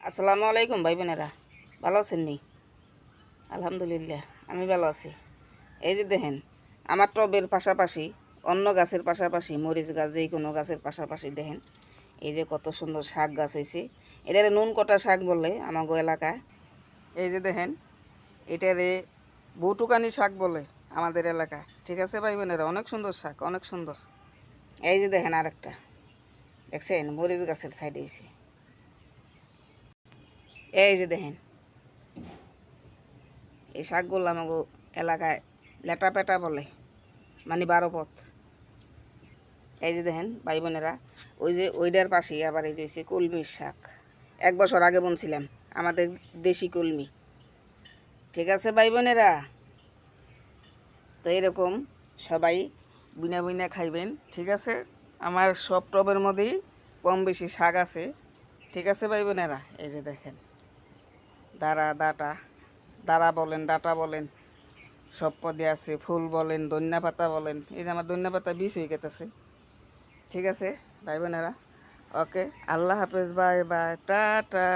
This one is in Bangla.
আসসালামু আলাইকুম ভাই বোনেরা, ভালো আছেন নি? আলহামদুলিল্লাহ আমি ভালো আছি। এই যে দেখেন, আমার টবের পাশাপাশি অন্য গাছের পাশাপাশি মরিচ গাছ, যে কোনো গাছের পাশাপাশি দেখেন এই যে কত সুন্দর শাক গাছ হয়েছে। এটারে নুন কটা শাক বলে আমাগো এলাকায়। এই যে দেখেন, এটারে বউটুকানি শাক বলে আমাদের এলাকায়। ঠিক আছে ভাই বোনেরা, অনেক সুন্দর শাক, অনেক সুন্দর। এই যে দেখেন আরেকটা, দেখছেন মরিচ গাছের সাইডে হয়েছে। এই যে দেখেন, এই শাকগুলো আমাকে এলাকায় লেটা পেটা বলে, মানে 12 পথ। এই যে দেখেন ভাই বোনেরা, ওই যে ওইটার পাশেই আবার এই যে হচ্ছে কলমির শাক। 1 বছর আগে বুনছিলাম, আমাদের দেশি কলমি। ঠিক আছে ভাই বোনেরা, তো এরকম সবাই বুনা বুনা খাইবেন। ঠিক আছে, আমার সব টবের মধ্যেই কম বেশি শাক আছে। ঠিক আছে ভাই বোনেরা, এই যে দেখেন দাঁড়া বলেন, ডাটা বলেন, সব পদে আছে। ফুল বলেন, ধনিয়া পাতা বলেন। এই যে আমার ধনিয়া পাতা বীজ হয়ে গেছে। ঠিক আছে ভাই বোনেরা, ওকে, আল্লাহ হাফেজ, বাই বাই, টাটা।